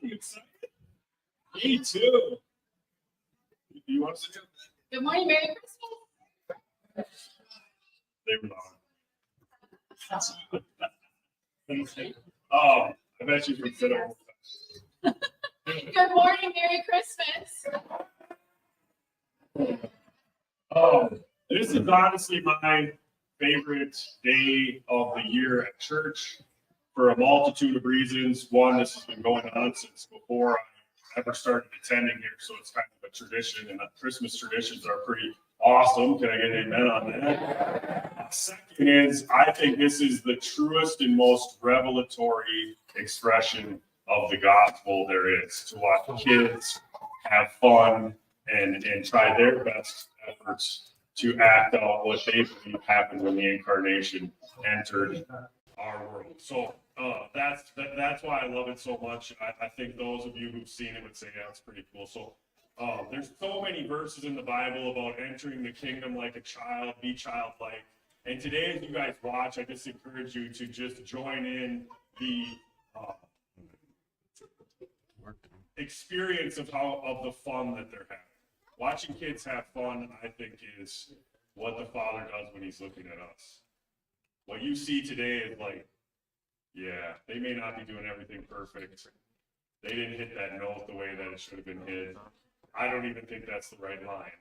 You excited? Me too. You want to do? Good morning, Merry Christmas. They were on. Oh, I bet you can fit over. Good morning, Merry Christmas. This is honestly my favorite day of the year at church for a multitude of reasons. One, this has been going on since before I ever started attending here, so it's kind of a tradition, and Christmas traditions are pretty awesome. Can I get an amen on that? Second is, I think this is the truest and most revelatory expression of the gospel there is, to watch kids have fun and try their best efforts to act out what they believe happened when the incarnation entered our world. So that's why I love it so much. I think those of you who've seen it would say, yeah, it's pretty cool. So there's so many verses in the Bible about entering the kingdom like a child, be childlike. And today, as you guys watch, I just encourage you to just join in the experience of the fun that they're having. Watching kids have fun, I think, is what the Father does when he's looking at us. What you see today is like, yeah, they may not be doing everything perfect. They didn't hit that note the way that it should have been hit. I don't even think that's the right line.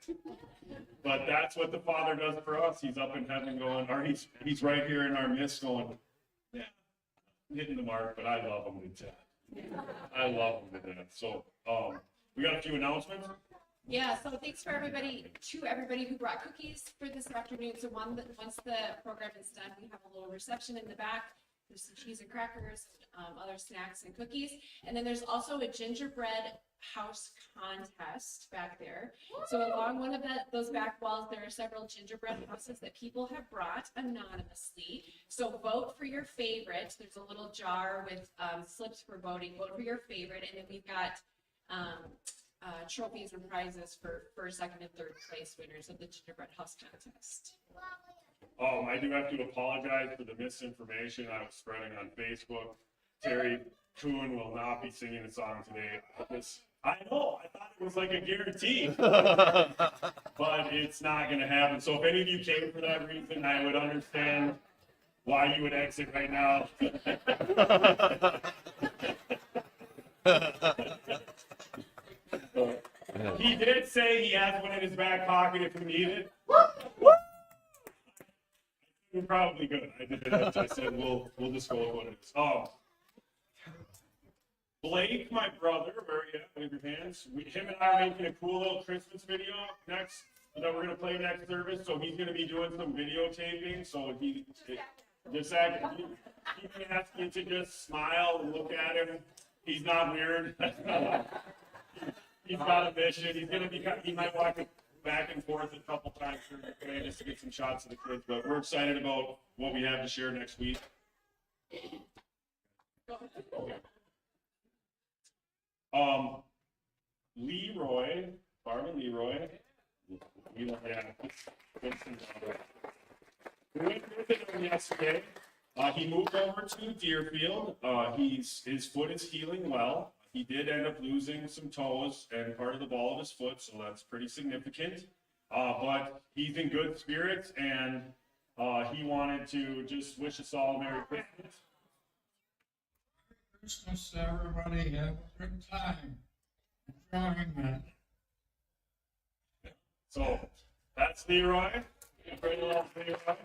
But that's what the Father does for us. He's up in heaven going, or he's right here in our midst going, yeah, hitting the mark, but I love him to death. I love him to death. So we got a few announcements. Yeah, so thanks for everybody who brought cookies for this afternoon. So once the program is done, we have a little reception in the back. There's some cheese and crackers, other snacks and cookies. And then there's also a gingerbread house contest back there. So along one of those back walls, there are several gingerbread houses that people have brought anonymously. So vote for your favorite. There's a little jar with slips for voting. Vote for your favorite. And then we've got trophies and prizes for first, second, and third place winners of the gingerbread house contest. I do have to apologize for the misinformation I was spreading on Facebook. Terry Kuhn will not be singing a song today. I know, I thought it was like a guarantee, but it's not gonna happen. So if any of you came for that reason, I would understand why you would exit right now. He did say he has one in his back pocket if we need it. You're probably good. I said we'll just go with what it is. Blake, my brother, where are you at? Wave your hands. Him and I are making a cool little Christmas video that we're gonna play next service. So he's gonna be doing some videotaping. So he can ask you to just smile and look at him. He's not weird. He's got a mission. He might walk back and forth a couple times during the day just to get some shots of the kids. But we're excited about what we have to share next week. Leroy, Barb and Leroy. We went with him yesterday. He moved over to Deerfield. His foot is healing well. He did end up losing some toes and part of the ball of his foot, so that's pretty significant. But he's in good spirits, and he wanted to just wish us all a Merry Christmas. Christmas, everybody. Have a good time. Enjoying that. So that's Leroy. Great little Leroy.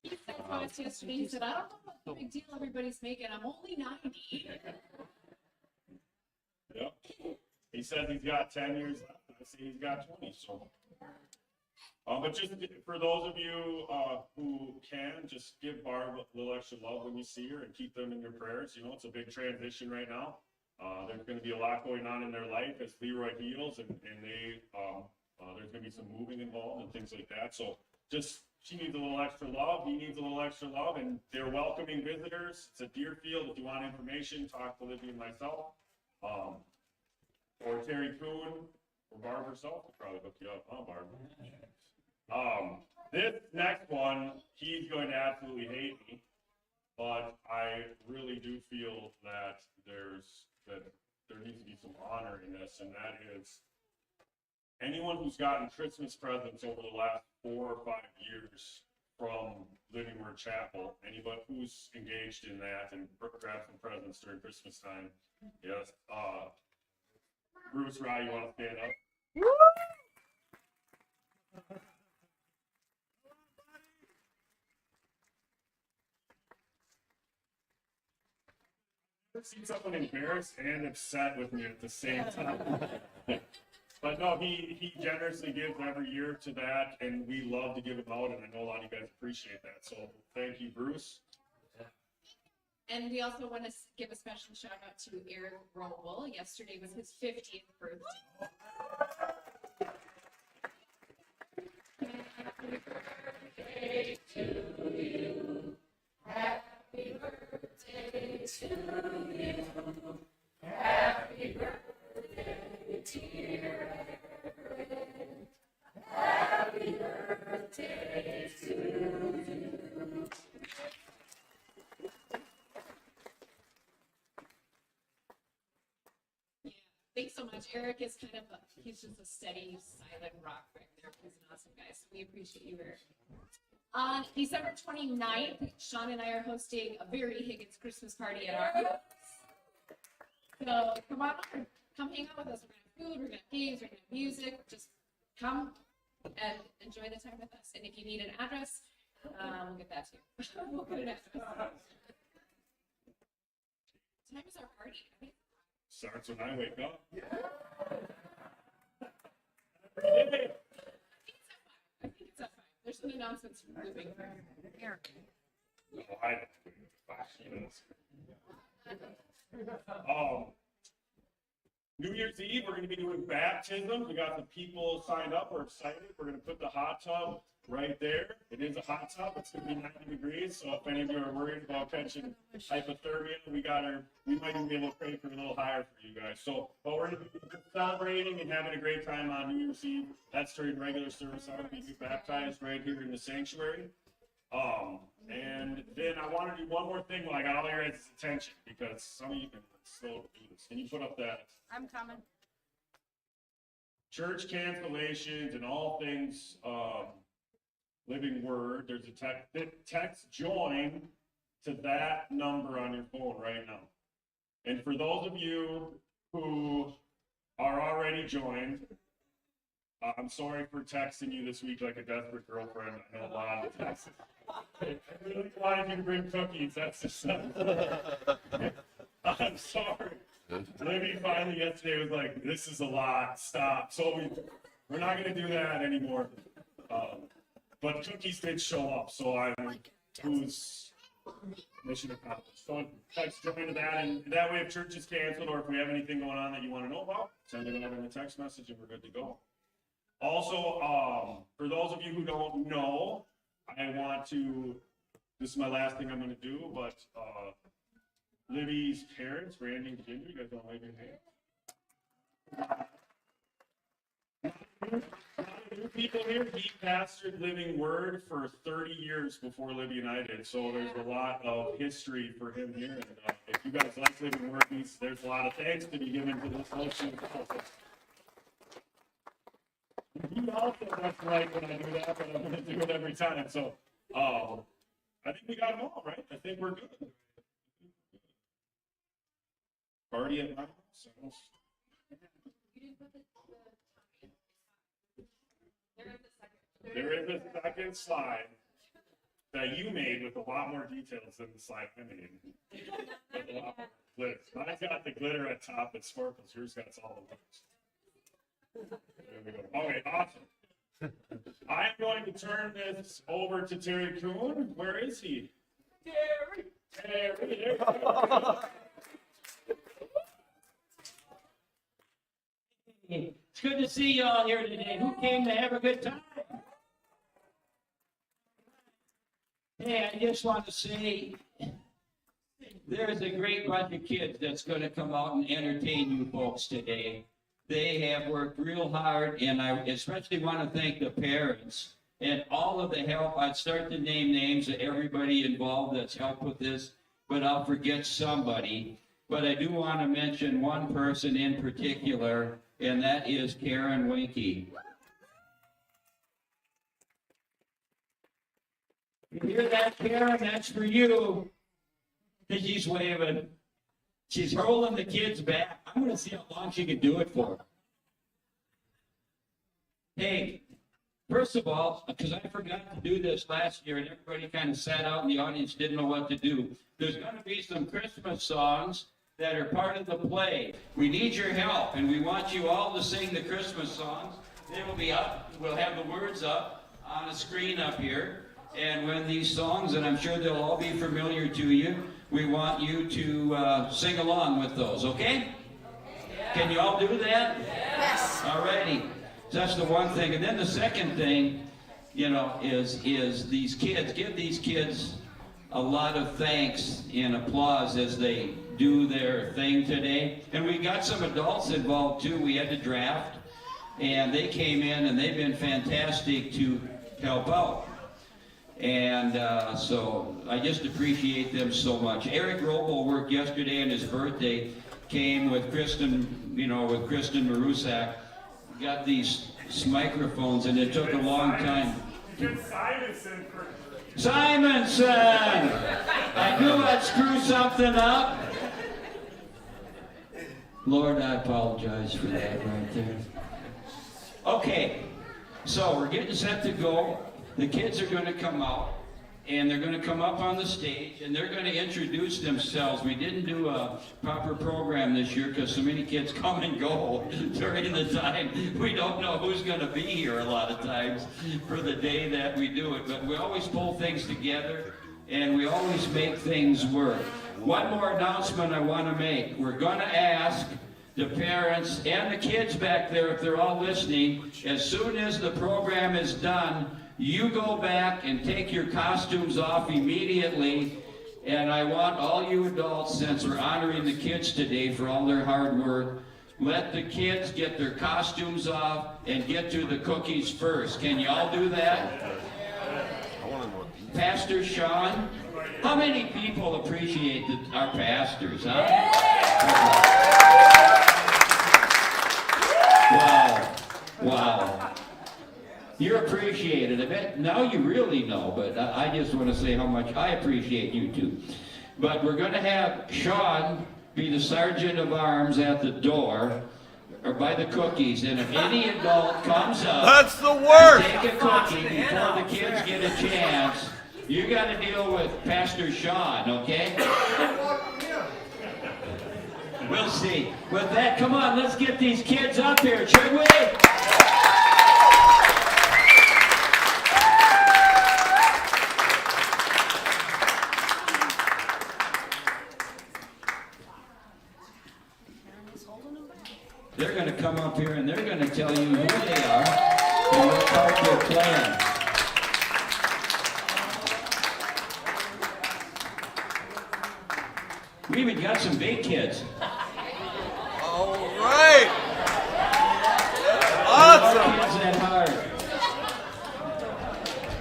He said to us yesterday, he said, I don't know what the big deal everybody's making. I'm only 90. Yep. He says he's got 10 years left. I say he's got 20. So, but just for those of you who can, just give Barb a little extra love when you see her and keep them in your prayers. You know, it's a big transition right now. There's going to be a lot going on in their life as Leroy heals, and there's going to be some moving involved and things like that. So just, she needs a little extra love. He needs a little extra love, and they're welcoming visitors. It's at Deerfield. If you want information, talk to Libby and myself, or Terry Kuhn, or Barb herself. Will probably hook you up, huh, Barb? This next one, he's going to absolutely hate me, but I really do feel that there needs to be some honor in this, and that is anyone who's gotten Christmas presents over the last 4 or 5 years from Living Word Chapel, anybody who's engaged in that and grabbed some presents during Christmas time. Yes. Bruce, Rye, you want to stand up? I've seen someone embarrassed and upset with me at the same time. But no, he generously gives every year to that, and we love to give it out, and I know a lot of you guys appreciate that. So thank you, Bruce. And we also want to give a special shout out to Eric Roble. Yesterday was his 50th birthday. Happy birthday to you. Happy birthday to you. Happy birthday, dear Eric. Happy birthday to you. Thanks so much. Eric is he's just a steady, silent rock back there. He's an awesome guy. So we appreciate you, Eric. On December 29th, Sean and I are hosting a very Higgins Christmas party at our house. So come on over. Come hang out with us. We're going to have food, we're going to have games, we're going to have music. Just come and enjoy the time with us. And if you need an address, we'll get that too. We'll get an address. What time is our party? Starts when I wake up. Yeah. I think it's at 5. There's some announcements moving. Eric. No, I don't. New Year's Eve, we're going to be doing baptisms. We got the people signed up. We're excited. We're going to put the hot tub right there. It is a hot tub. It's gonna be 90 degrees. So if any of you are worried about catching hypothermia, we might even be able to pray for a little higher for you guys. So, but we're gonna be celebrating and having a great time on New Year's Eve. That's during regular service. I'm gonna be baptized right here in the sanctuary. And then I want to do one more thing while I got all your guys' attention, because some of you can slow do this. Can you put up that I'm coming. church cancellations and all things, Living Word? There's a text join to that number on your phone right now. And for those of you who are already joined, I'm sorry for texting you this week like a desperate girlfriend. I know a lot of texts. I really wanted you to bring cookies. That's just I'm sorry. Libby finally yesterday was like, "This is a lot. Stop." So we're not going to do that anymore. But cookies did show up, so who's mission accomplished. So text join to that, and that way if church is canceled or if we have anything going on that you want to know about, send it over in a text message and we're good to go. Also, for those of you who don't know, this is my last thing I'm going to do, but Libby's parents, Randy and Ginger, you guys want to wave your hand? New people here, he pastored Living Word for 30 years before Libby and I did, so there's a lot of history for him here. And if you guys like Living Word, there's a lot of thanks to be given to this motion. He also doesn't like when I do that, but I'm going to do it every time. So, I think we got them all, right? I think we're good. Party at my house. There is a second slide that you made with a lot more details than the slide I made. With a lot more glitter. Mine's got the glitter at top that sparkles. Yours got all the lights. There we go. Okay, awesome. I'm going to turn this over to Terry Kuhn. Where is he? Terry, there we go. It's good to see you all here today. Who came to have a good time? Hey, I just want to say, there's a great bunch of kids that's going to come out and entertain you folks today. They have worked real hard, and I especially want to thank the parents and all of the help. I'd start to name names of everybody involved that's helped with this, but I'll forget somebody. But I do want to mention one person in particular, and that is Karen Winky. You hear that, Karen? That's for you. She's waving. She's holding the kids back. I'm going to see how long she can do it for. Hey, first of all, because I forgot to do this last year and everybody kind of sat out in the audience, didn't know what to do. There's going to be some Christmas songs that are part of the play. We need your help, and we want you all to sing the Christmas songs. They will be up. We'll have the words up on a screen up here. And when these songs, and I'm sure they'll all be familiar to you, we want you to sing along with those, okay? Yeah. Can you all do that? Yes. All righty. So that's the one thing. And then the second thing, is these kids, give these kids a lot of thanks and applause as they do their thing today. And we got some adults involved too. We had to draft, and they came in and they've been fantastic to help out. And so I just appreciate them so much. Eric Robo worked yesterday on his birthday, came with Kristen, with Kristen Marusak, got these microphones, and it took a long time. Simonson! I knew I'd screw something up. Lord, I apologize for that right there. Okay, so we're getting set to go. The kids are going to come out, and they're going to come up on the stage, and they're going to introduce themselves. We didn't do a proper program this year because so many kids come and go during the time. We don't know who's going to be here a lot of times for the day that we do it. But we always pull things together, and we always make things work. One more announcement I want to make. We're going to ask the parents and the kids back there, if they're all listening, as soon as the program is done, you go back and take your costumes off immediately. And I want all you adults, since we're honoring the kids today for all their hard work, let the kids get their costumes off and get to the cookies first. Can you all do that? Pastor Sean, how many people appreciate our pastors, huh? Wow. You're appreciated. I bet now you really know, but I just want to say how much I appreciate you two. But we're going to have Sean be the sergeant of arms at the door, or by the cookies, and if any adult comes up, That's the worst. take a cookie before the kids get a chance, you got to deal with Pastor Sean, okay? We'll see. With that, come on, let's get these kids up here, should we? They're going to come up here and they're going to tell you who they are and what part they're playing. We even got some big kids. All right. Awesome. Kids that hard.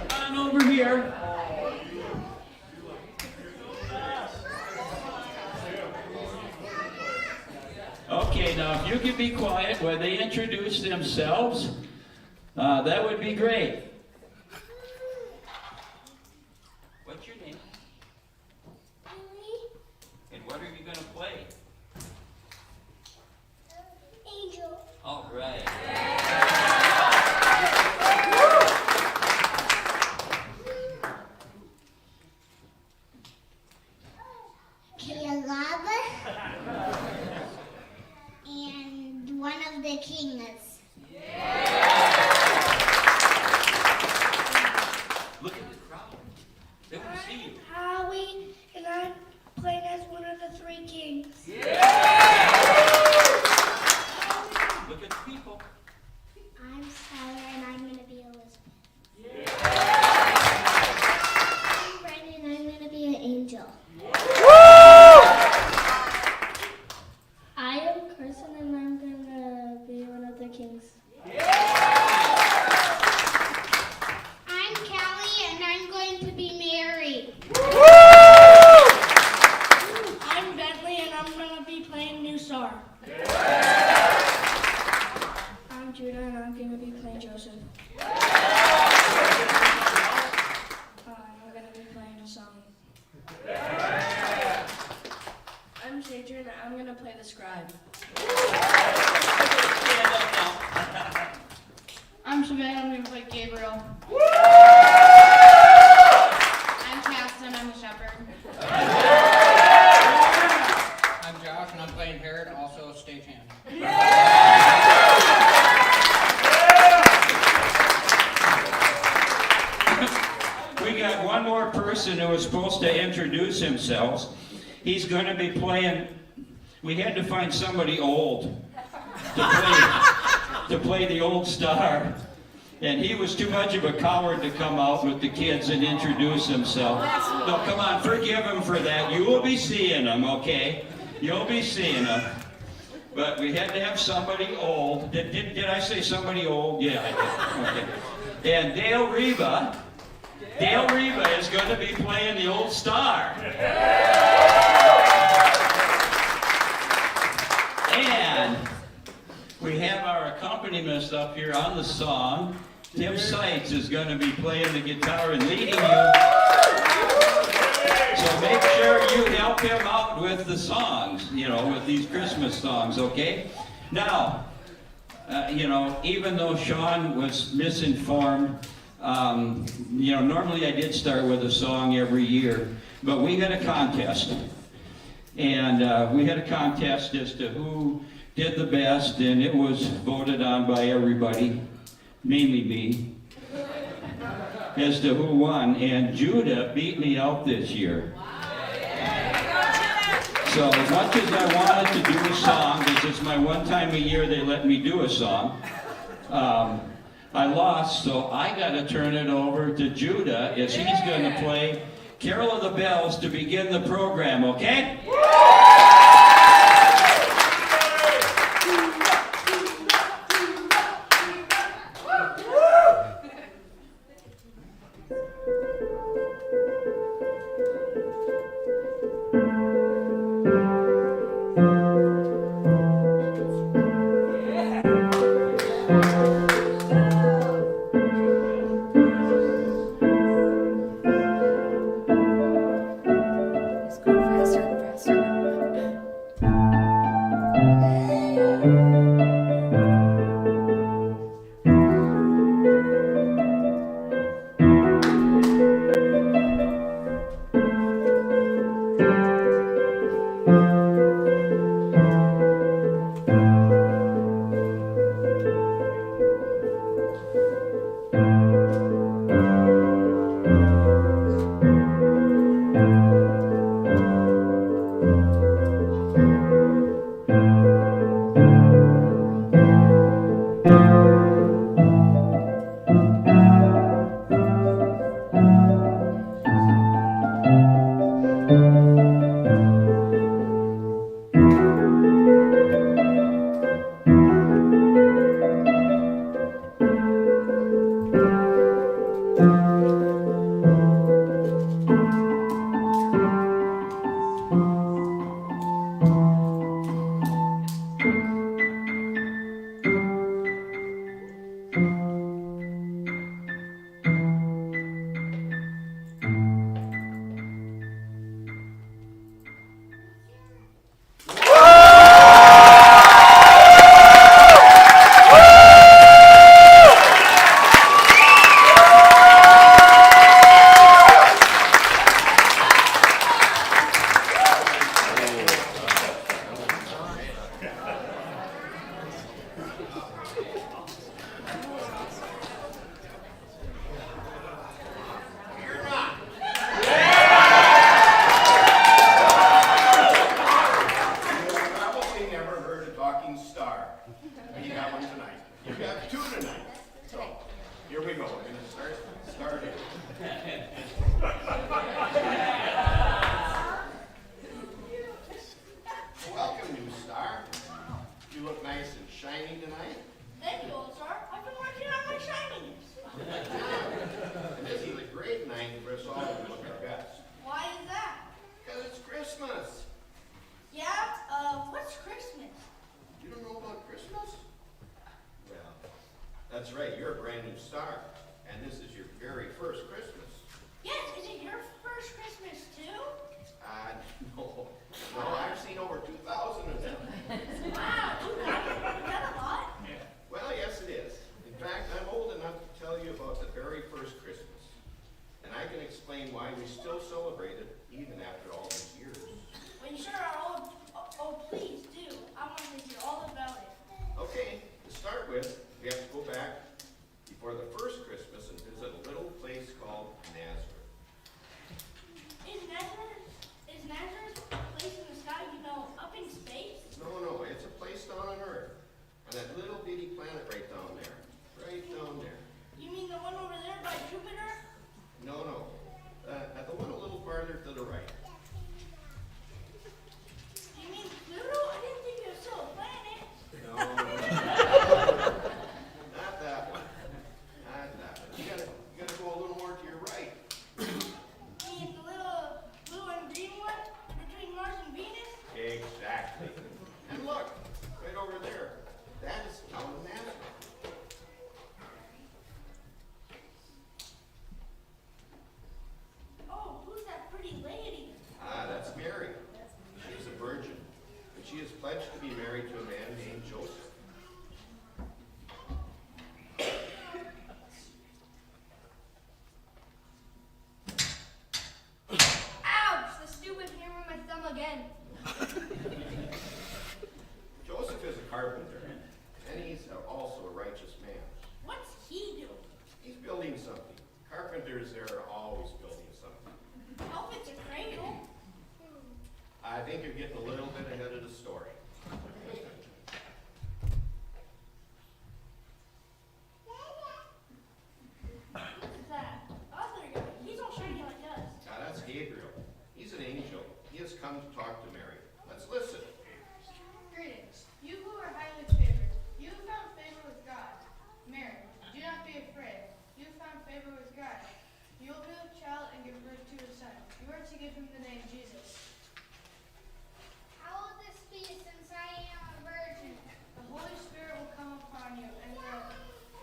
Come on over here. Okay, now if you could be quiet when they introduce themselves, that would be great. What's your name? And what are you going to play? Angel. All right. Caleb. And one of the kings. Look at the crowd. They want to see you. Howie, and I'm playing as one of the three kings. Look at the people. I'm Skylar, and I'm going to be Elizabeth. I'm Brandon, and I'm going to be an angel. I am Carson, and I'm going to be one of the kings. I'm Callie, and I'm going to be Mary. I'm Bentley, and I'm going to be playing New Star. I'm Judah, and I'm going to be playing Joseph. I'm going to be playing a song. I'm Sadrian, and I'm going to play the scribe. I'm Savannah, I'm going to play Gabriel. I'm Caston, I'm the shepherd. I'm Josh, and I'm playing Herod, also a stagehand. We got one more person who was supposed to introduce himself. He's going to be playing. We had to find somebody old to play the old star. And he was too much of a coward to come out with the kids and introduce himself. So come on, forgive him for that. You will be seeing him, okay? You'll be seeing him. But we had to have somebody old. Did I say somebody old? Yeah, I did. Okay. And Dale Reba is going to be playing the old star. And we have our accompanist up here on the song. Tim Seitz is going to be playing the guitar and leading you. So make sure you help him out with the songs, with these Christmas songs, okay? Now, even though Sean was misinformed, normally I did start with a song every year, but we had a contest. And we had a contest as to who did the best, and it was voted on by everybody, mainly me, as to who won. And Judah beat me out this year. So as much as I wanted to do a song, because it's my one time a year they let me do a song, I lost, so I got to turn it over to Judah as he's going to play Carol of the Bells to begin the program, okay? That's right, you're a brand new star, and this is your very first Christmas. Yes, is it your first Christmas too? No, I've seen over 2,000 of them. Wow, is that a lot? Well, yes it is. In fact, I'm old enough to tell you about the very first Christmas. And I can explain why we still celebrate it, even after all these years. Well, you sure are old. Oh, please do. I want to hear all about it. Okay, to start with, we have to go back before the first Christmas and visit a little place called Nazareth. Is Nazareth a place in the sky, up in space? No, it's a place down on Earth. On that little bitty planet right down there. Right down there. You mean the one over there by Jupiter? No. At the one a little farther to the right. You mean Pluto? I didn't think it was still a planet. No. come to talk to Mary. Let's listen. Greetings, you who are highly favored. You have found favor with God. Mary, do not be afraid. You have found favor with God. You will be with child and give birth to a son. You are to give him the name Jesus. How will this be since I am a virgin? The Holy Spirit will come upon you, and the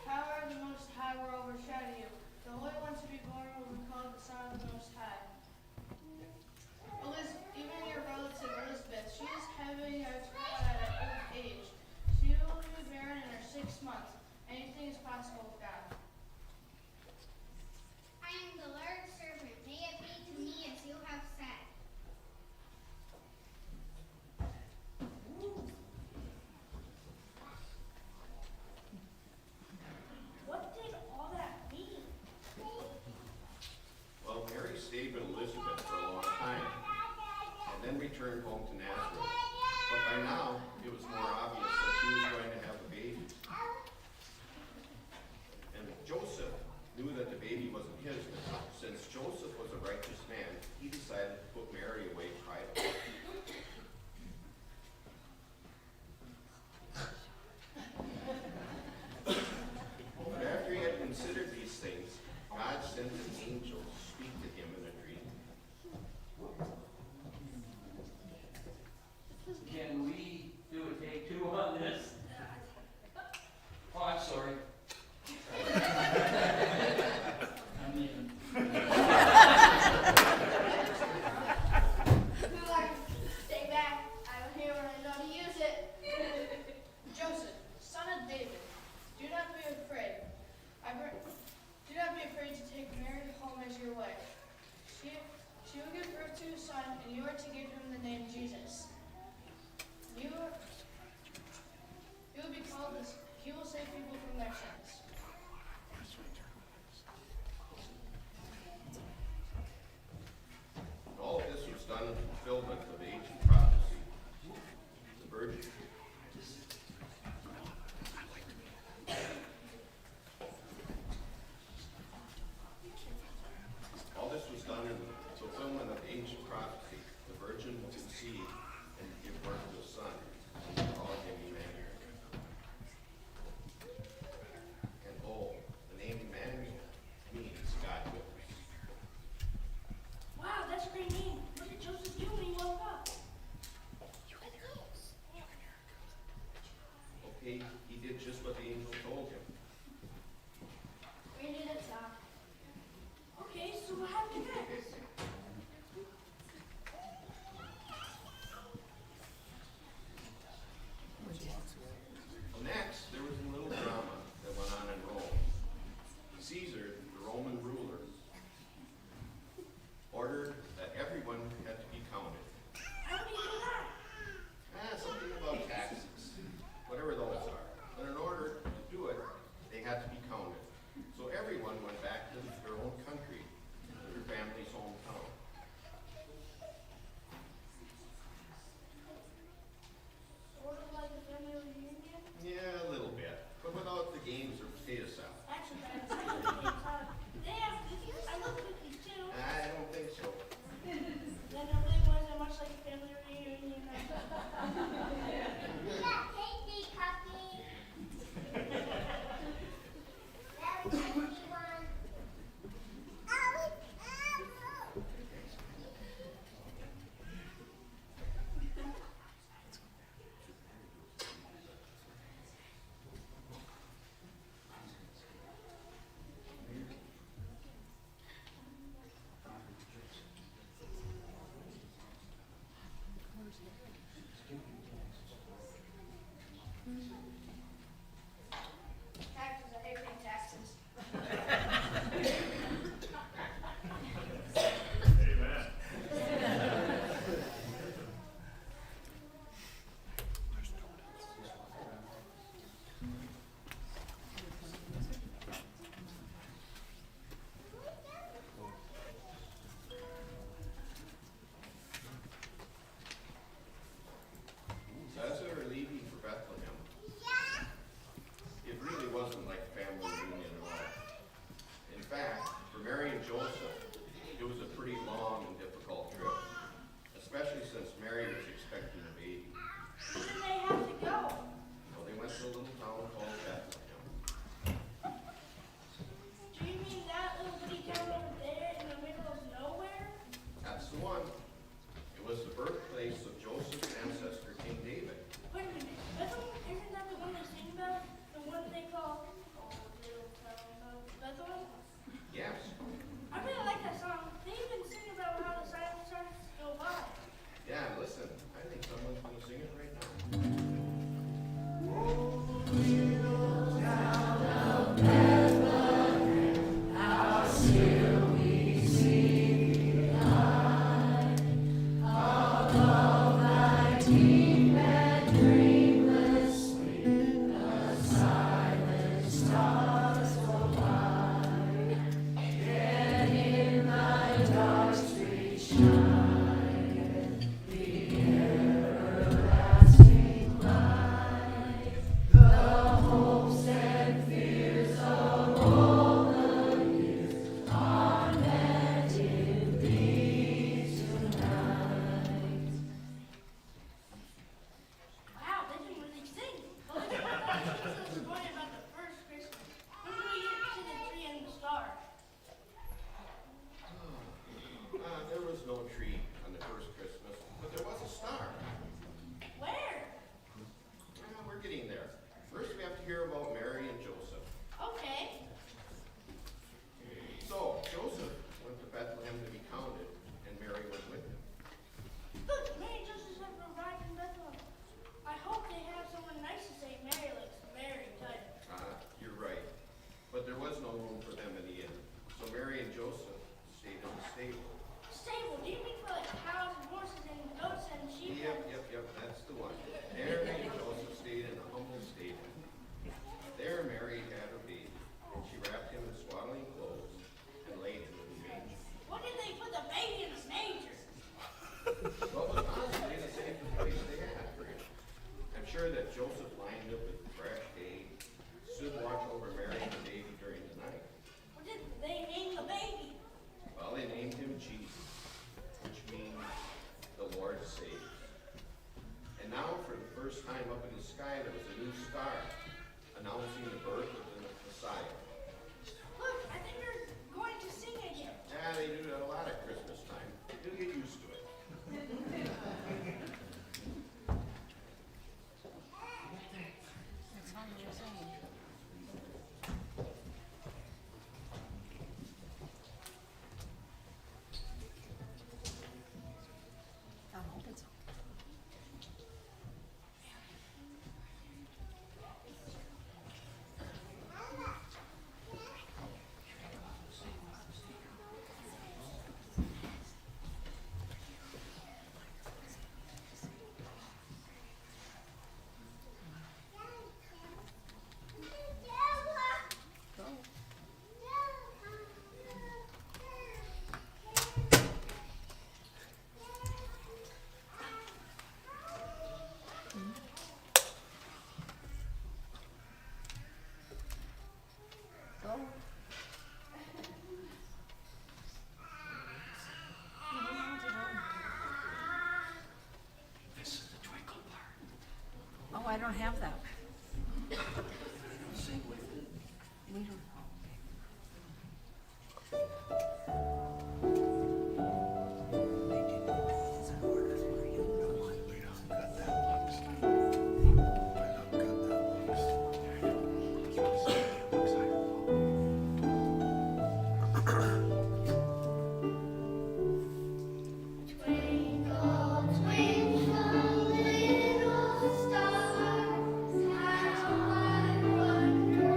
power of the Most High will overshadow you. The Holy One to be born will be called the Son of the Most High. Even your relative Elizabeth, she is having a child at an old age. She will be barren in her 6 months. Anything is possible with God. I am the Lord's servant. May it be to me as you have said. What did all that mean? Well, Mary stayed with Elizabeth for a long time and then returned home to Nazareth. But by now, it was more obvious that she was going to have a baby. And Joseph knew that the baby wasn't his. Since Joseph was a righteous man, he decided to put Mary away privately. But after he had considered these things, God sent an angel to speak to him in a dream. Can we do a take two on this? Oh, I'm sorry. Stay back. I am here when I know to use it. Joseph, son of David, do not be afraid. Do not be afraid to take Mary home as your wife. She will give birth to a son, and you are to give him the name Jesus. You will be called this. He will save people from their sins. All of this was done in fulfillment of ancient prophecy. The virgin. All this was done in fulfillment of ancient prophecy. The virgin will conceive and give birth to a son, and call him Emmanuel. no tree on the first Christmas, but there was a star. Where? We're getting there. First, we have to hear about Mary and Joseph. Okay. So, Joseph went to Bethlehem to be counted, and Mary went with him. Look, Mary and Joseph have arrived in Bethlehem. I hope they have someone nice to say Mary like Mary type. You're right. But there was no room for them in the inn. So Mary and Joseph stayed in the stable. Stable, do you mean for like cows and horses and goats and sheep? Yep, that's the one. Mary and Joseph stayed in a humble stable. There Mary had her baby, and she wrapped him in swaddling clothes and laid him in the manger. What did they put the baby in a manger? What was honestly the safest place they had for him. I'm sure that Joseph lined up with fresh hay, stood watch over Mary and the baby during the night. What did they name the baby? Well, they named him Jesus, which means the Lord saves. And now, for the first time up in the sky, there was a new star announcing the birth of the Messiah. Look, I think they're going to sing again. Yeah, they do that a lot at Christmas time. You'll get used to it. Oh, I don't have that. We don't. Twinkle, twinkle, little star, how I wonder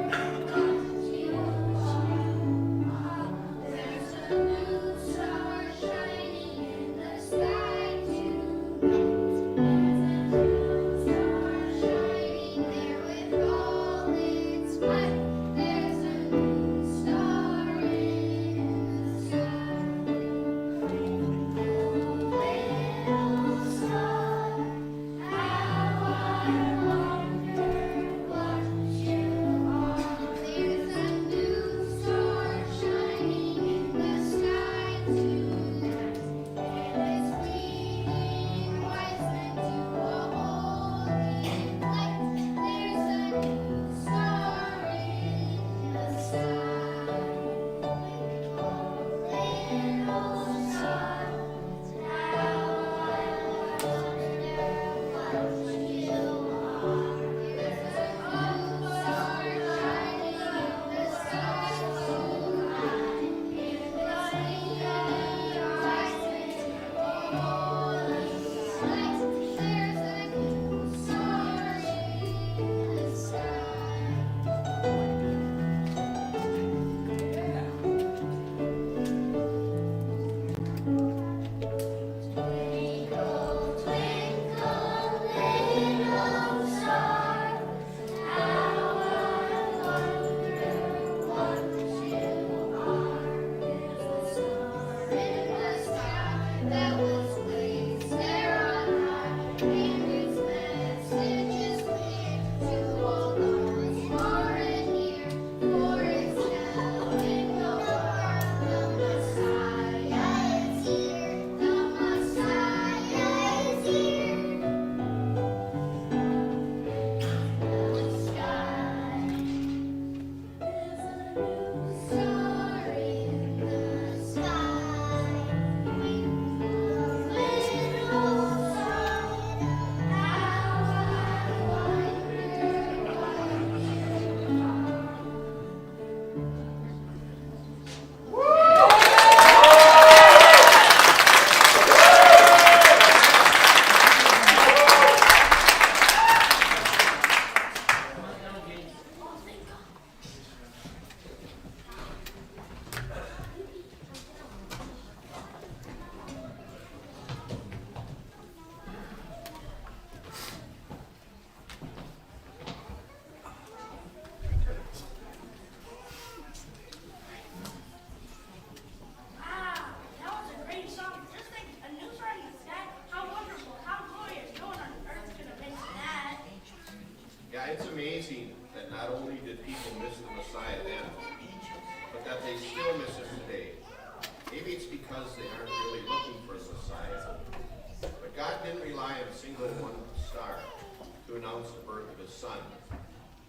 what you are. There's a new star shining in the sky tonight. There's a new star shining there with all its might. There's a new star in the sky. Little star, how I wonder what you are. There's a new star shining in the sky tonight. It is leading wise men to a holy light. There's a new star in the sky. Little star, Twinkle, twinkle, little star, how I wonder what you are. There's a star in the sky that was placed there on high, and its message is clear to all those far and near. For it's telling the world the Messiah is here. The Messiah is here. The sky is a new star in the sky. Twinkle, amazing that not only did people miss the Messiah then, but that they still miss him today. Maybe it's because they aren't really looking for the Messiah. But God didn't rely on a single one star to announce the birth of his son.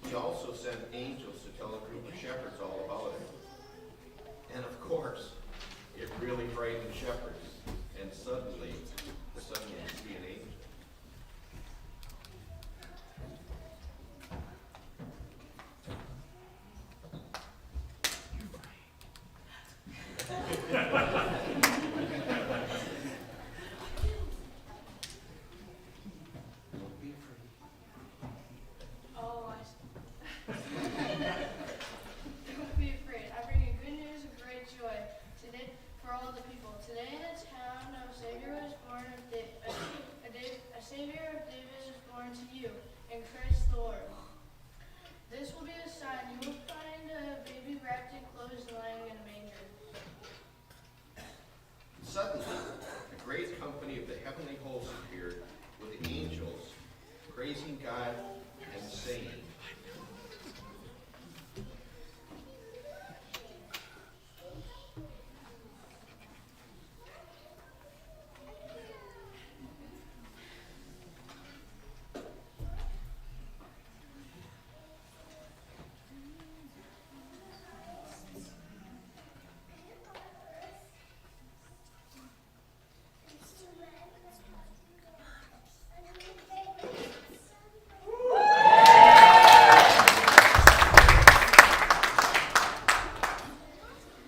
He also sent angels to tell a group of shepherds all about it. And of course, it really frightened the shepherds. And suddenly see an angel. Oh, don't be afraid. I bring you good news of great joy today for all the people. Today in the town of Savior was born a Savior of David is born to you in Christ the Lord. This will be a sign. You will find a baby wrapped in clothes lying in a manger. Suddenly, a great company of the heavenly hosts appeared with angels, praising God and saying,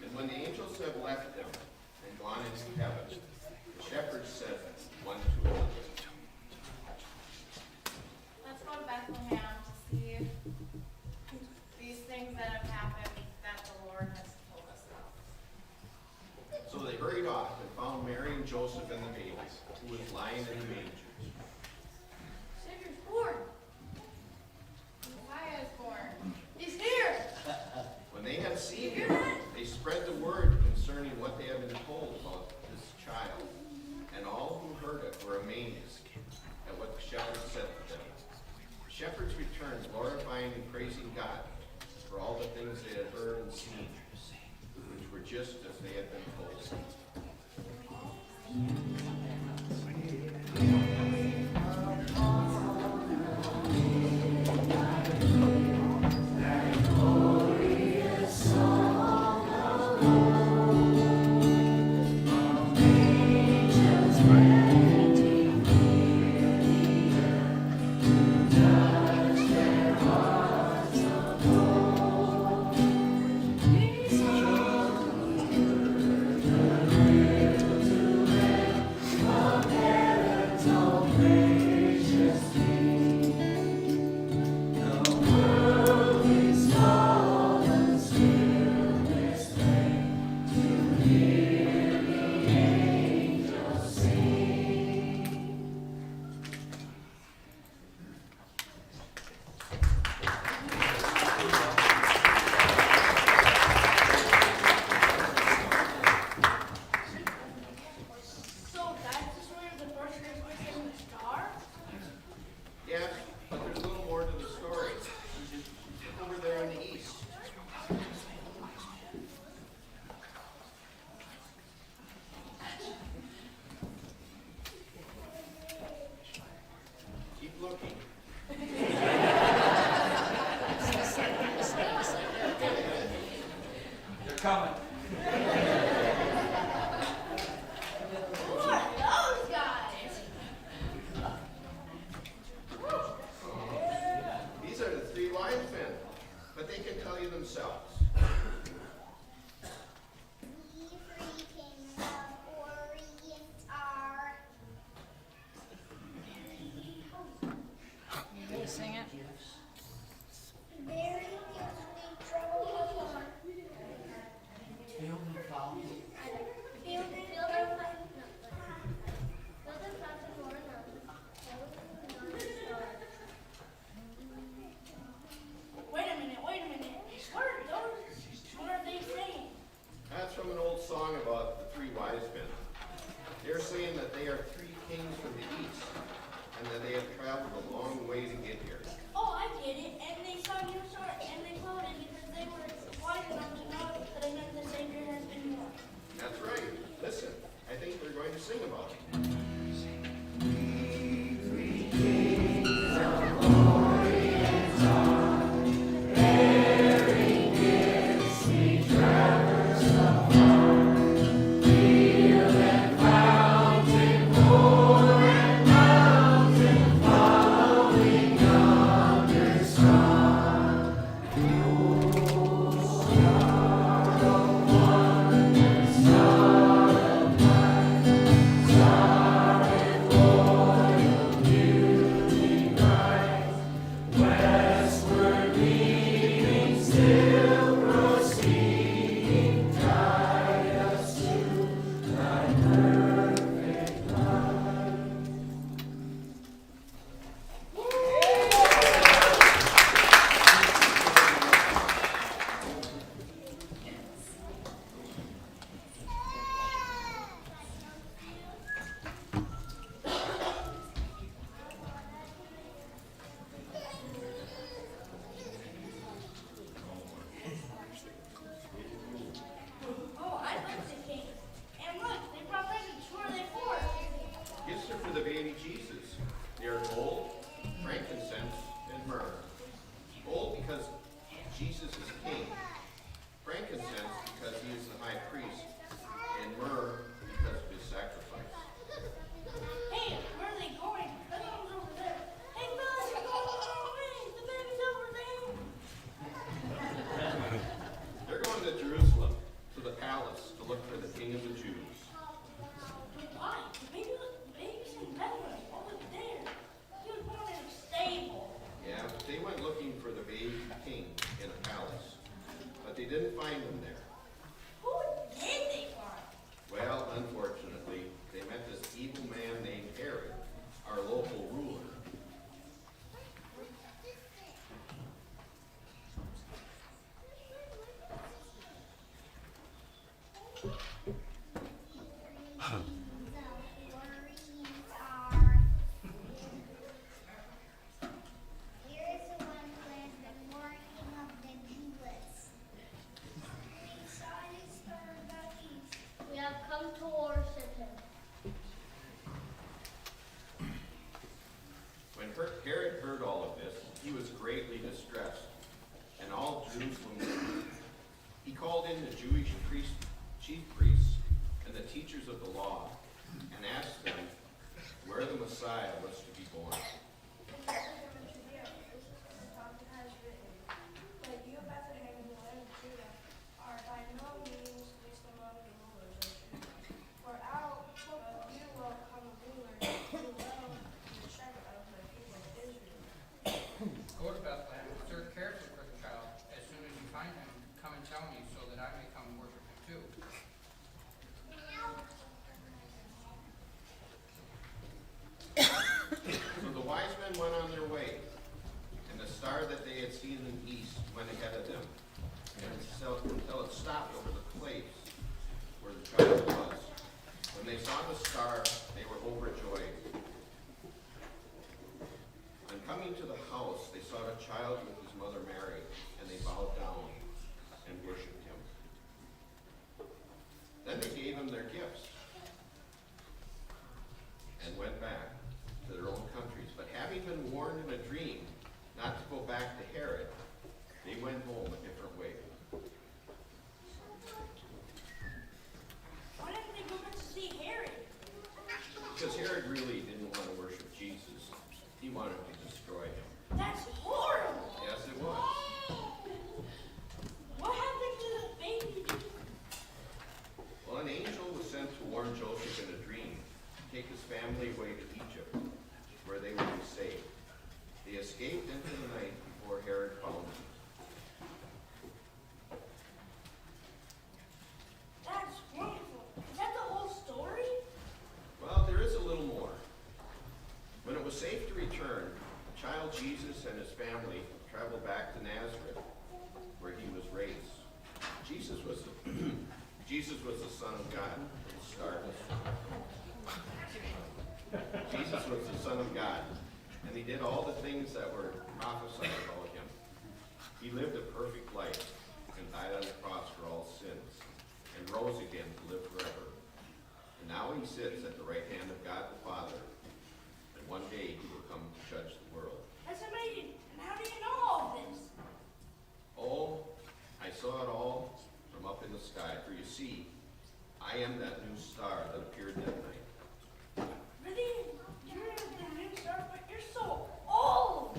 And when the angels had left them and gone into heaven, the shepherds said one to another, Let's go to Bethlehem to see these things that have happened that the Lord has told us about. So they hurried off and found Mary and Joseph and the baby, who was lying in the manger. Savior's born. Messiah is born. He's here. When they had seen him, they spread the word concerning what they had been told about this child. And all who heard it were amazed at what the shepherds said to them. The shepherds returned, glorifying and praising God for all the things they had heard and seen, which were just as they had been told. So that's the story of the first Christmas and the star? Yes, but there's a little more to the story. Over there in the east. Keep looking. They're coming. Who are those guys? These are the three wise men, but they can tell you themselves. We three kings of Orient are. You gonna sing it? Very deeply troubled heart. Wait a minute. What are those? What are they saying? That's from an old song about the three wise men. They're saying that they are three kings from the east, and that they have traveled a long way to get here. Oh, I get get it, and they saw you short, and they voted because they were wise enough to know that it meant the Savior has been born. That's right. Listen, I think they're going to sing about it. Oh, I like the king. And look, they brought presents. Who are they for? Gifts are for the baby Jesus. They are gold, frankincense, and myrrh. Gold because Jesus is king. Frankincense because he is the high priest. And myrrh because of his sacrifice. Hey, where are they going? The baby's over there. Hey, fellas, you're going the wrong way. The baby's over there. They're going to Jerusalem, to the palace, to look for the King of the Jews. Why? The baby's in Bethlehem, over there. He was born in a stable. Yeah, but they went looking for the baby king in a palace. But they didn't find him there. Who did they find? Well, unfortunately, they met this evil man named Herod, our local ruler. We have come to worship him. When Herod heard all of this, he was greatly distressed, and all Jerusalem was grieved. He called in the Jewish chief priests and the teachers of the law, and asked them where the Messiah was to be born. But you, Bethlehem, in the land of Judah, are by no means least among the rulers of Judah. For out of you will come a ruler who will be the shepherd of the people of Israel. Go to Bethlehem, stir carefully for the child. As soon as you find him, come and tell me, so that I may come and worship him too. So the wise men went on their way, and the star that they had seen in the east went ahead of them, until it stopped over the place where the child was. When they saw the star, they were overjoyed. On coming to the house, they saw the child with his mother Mary, and they bowed down and worshipped him. Then they gave him their gifts and went back to their own countries. But having been warned in a dream not to go back to Herod, they went home a different way. Why didn't they go back to see Herod? Because Herod really didn't want to worship Jesus. He wanted to destroy him. That's horrible. Yes, it was. What happened to the baby? Well, an angel was sent to warn Joseph in a dream to take his family away to Egypt, where they would be saved. They escaped into the night before Herod found them. That's wonderful. Is that the whole story? Well, there is a little more. When it was safe to return, the child Jesus and his family traveled back to Nazareth, where he was raised. Jesus was the Son of God from the start. Jesus was the Son of God and he did all the things that were prophesied about him. He lived a perfect life and died on the cross for all sins, and rose again to live forever. And now he sits at the right hand of God the Father, and one day he will come to judge the world. That's amazing. And how do you know all this? Oh, I saw it all from up in the sky, for you see, I am that new star that appeared that night. Really? You're the new star, but you're so old.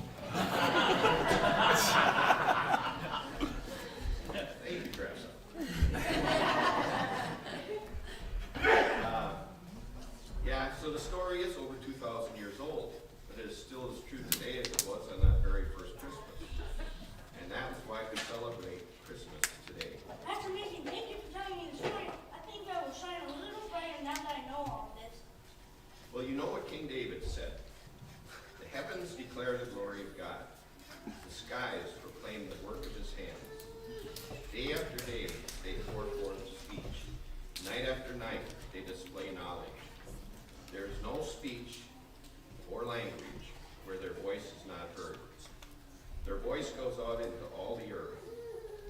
Thank you, Grandson. Yeah, so the story is over 2,000 years old, but it is still as true today as it was on that very first Christmas. And that is why we celebrate Christmas today. That's amazing. Thank you for telling me the story. I think I will shine a little brighter now that I know all this. Well, you know what King David said. The heavens declare the glory of God. The skies proclaim the work of his hands. Day after day, they pour forth speech. Night after night, they display knowledge. There is no speech or language where their voice is not heard. Their voice goes out into all the earth,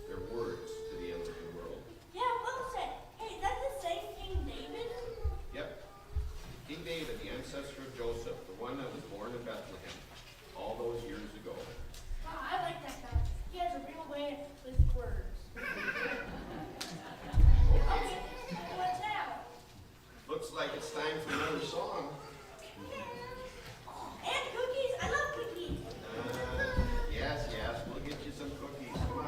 their words to the ends of the world. Yeah, well said. Hey, that's the same King David? Yep. King David, the ancestor of Joseph, the one that was born in Bethlehem all those years ago. Wow, I like that guy. He has a real way with words. Okay, what's now? Looks like it's time for another song. And cookies. I love cookies. Yes, we'll get you some cookies. Come on.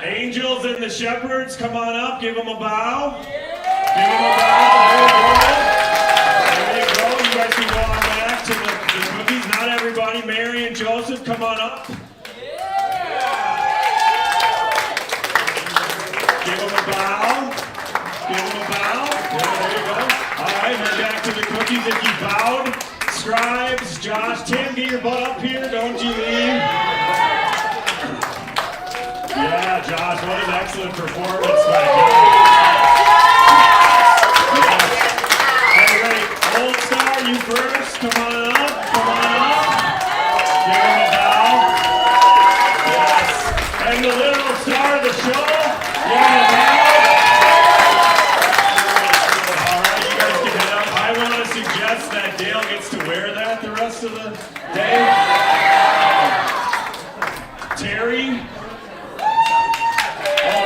Angels and the shepherds, come on up, give them a bow. Give them a bow. There you go. You guys can go on back to the cookies. Not everybody. Mary and Joseph, come on up. Give them a bow. Give them a bow. Yeah, there you go. All right, we're back to the cookies. If you bowed, scribes, Josh, Tim, get your butt up here. Don't you leave. Yeah, Josh, what an excellent performance by you. Yes. All right, Old Star, you first. Come on up. Come on up. Give him a bow. Yes. And the little star of the show. Give him a bow. All right, you guys can head up. I want to suggest that Dale gets to wear that the rest of the day. Terry.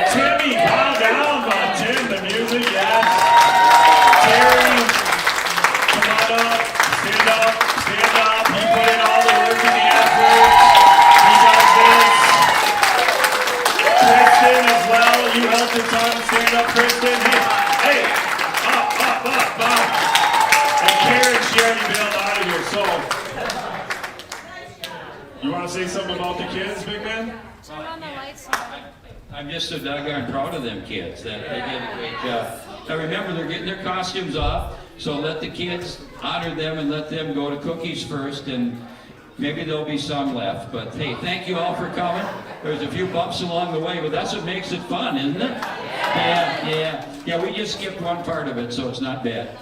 Timmy, bow down, Tim, the music, yes. Terry, come on up, stand up, stand up. He put in all the work and the effort. He does this. Kristen as well, you helped a ton. Stand up, Kristen. Hey, up. And Karen, she already bailed out of here, so. You want to say something about the kids, big man? Turn on the lights. I'm just so doggone proud of them kids that they did a great job. remember, they're getting their costumes off, so let the kids honor them and let them go to cookies first, and maybe there'll be some left. But hey, thank you all for coming. There's a few bumps along the way, but that's what makes it fun, isn't it? Yeah, we just skipped one part of it, so it's not bad.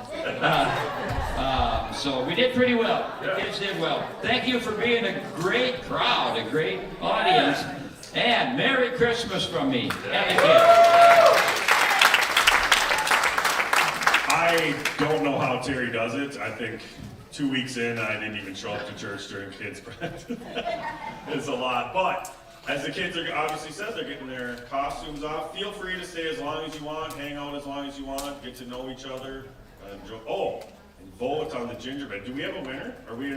So we did pretty well. The kids did well. Thank you for being a great crowd, a great audience, and Merry Christmas from me and the kids. I don't know how Terry does it. I think 2 weeks in, I didn't even show up to church during kids' practice. It's a lot. But as the kids are obviously said, they're getting their costumes off. Feel free to stay as long as you want, hang out as long as you want, get to know each other. And vote on the gingerbread. Do we have a winner? Are we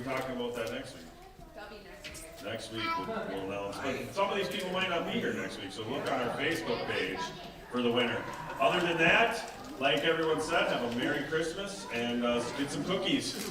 talking about that next week? That'll be next year. Next week we'll announce. But some of these people might not be here next week, so look on our Facebook page for the winner. Other than that, like everyone said, have a Merry Christmas and get some cookies.